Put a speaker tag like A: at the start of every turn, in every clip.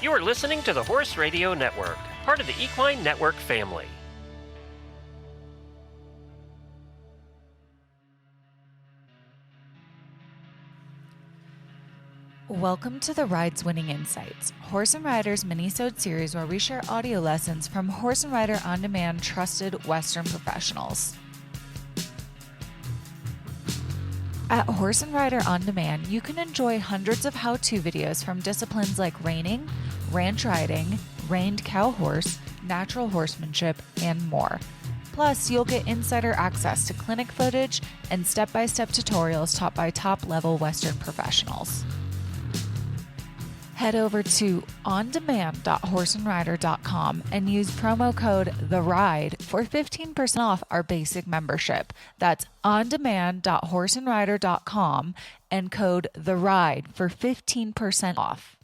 A: You are listening to the Horse Radio Network, part of the Equine Network family.
B: Welcome to the Rides Winning Insights, Horse and Rider's mini-sode series where we share audio lessons from Horse and Rider OnDemand trusted Western professionals. At Horse and Rider OnDemand, you can enjoy hundreds of how-to videos from disciplines like reining, ranch riding, reined cow horse, natural horsemanship, and more. Plus, you'll get insider access to clinic footage and step-by-step tutorials taught by top-level Western professionals. Head over to ondemand.horseandrider.com and use promo code THERIDE for 15% off our basic membership. That's ondemand.horseandrider.com and code THERIDE for 15% off.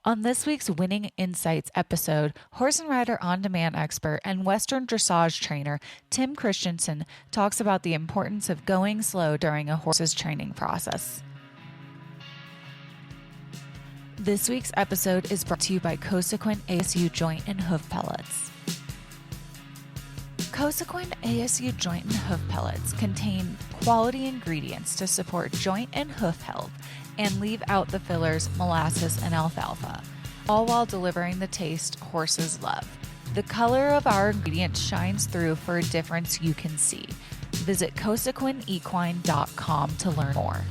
B: On this week's Winning Insights episode, Horse and Rider OnDemand expert and Western dressage trainer Tim Christensen talks about the importance of going slow during a horse's training process. This week's episode is brought to you by Cosequin ASU Joint and Hoof Pellets. Cosequin ASU Joint and Hoof Pellets contain quality ingredients to support joint and hoof health and leave out the fillers, molasses, and alfalfa, all while delivering the taste horses love. The color of our ingredients shines through for a difference you can see. Visit cosequinequine.com to learn more.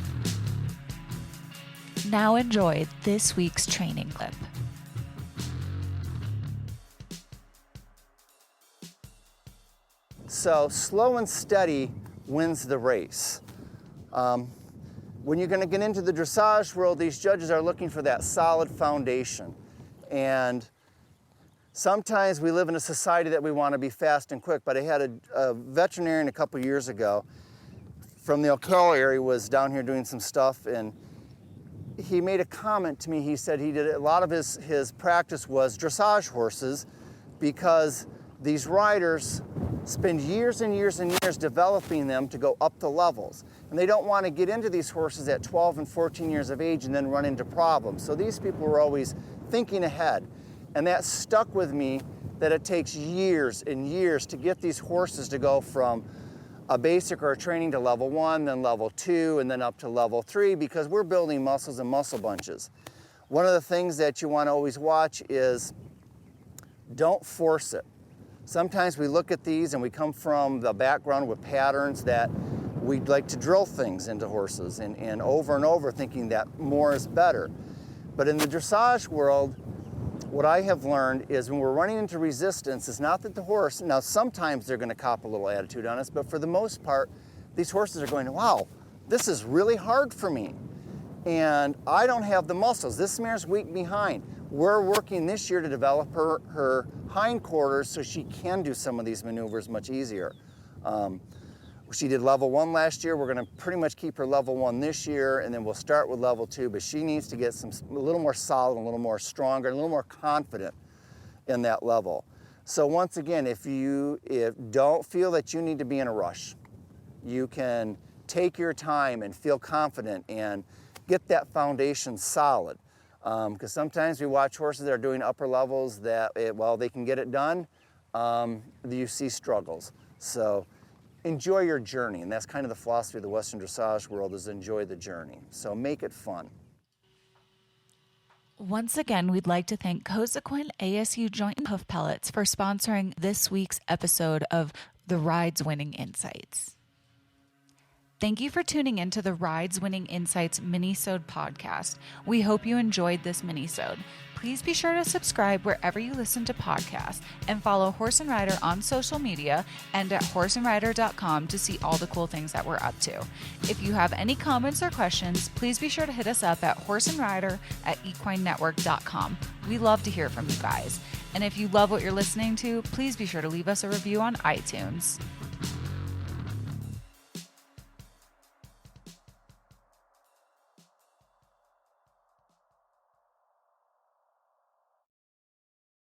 B: Now enjoy this week's training clip.
C: So slow and steady wins the race. When you're going to get into the dressage world, these judges are looking for that solid foundation. And sometimes we live in a society that we want to be fast and quick, but I had a veterinarian a couple years ago from the Ocala area was down here doing some stuff, and he made a comment to me. He said he did a lot of his practice was dressage horses because these riders spend years and years and years developing them to go up the levels. And they don't want to get into these horses at 12 and 14 years of age and then run into problems. So these people were always thinking ahead. And that stuck with me, that it takes years and years to get these horses to go from a basic or a training to level 1, then level 2, and then up to level 3, because we're building muscles and muscle bunches. One of the things that you want to always watch is don't force it. Sometimes we look at these and we come from the background with patterns that we'd like to drill things into horses and over thinking that more is better. But in the dressage world, what I have learned is when we're running into resistance, it's not that the horse, now sometimes they're going to cop a little attitude on us, but for the most part, these horses are going, wow, this is really hard for me. And I don't have the muscles. This mare's weak behind. We're working this year to develop her hindquarters so she can do some of these maneuvers much easier. She did level 1 last year. We're going to pretty much keep her level 1 this year, and then we'll start with level 2, but she needs to get a little more solid, a little more stronger, a little more confident in that level. So once again, if don't feel that you need to be in a rush, you can take your time and feel confident and get that foundation solid. Because sometimes we watch horses that are doing upper levels that, while they can get it done, you see struggles. So enjoy your journey, and that's kind of the philosophy of the Western dressage world, is enjoy the journey. So make it fun.
B: Once again, we'd like to thank Cosequin ASU Joint and Hoof Pellets for sponsoring this week's episode of the Rides Winning Insights. Thank you for tuning in to the Rides Winning Insights mini-sode podcast. We hope you enjoyed this mini-sode. Please be sure to subscribe wherever you listen to podcasts and follow Horse and Rider on social media and at horseandrider.com to see all the cool things that we're up to. If you have any comments or questions, please be sure to hit us up at horseandrider@equinenetwork.com. We love to hear from you guys. And if you love what you're listening to, please be sure to leave us a review on iTunes.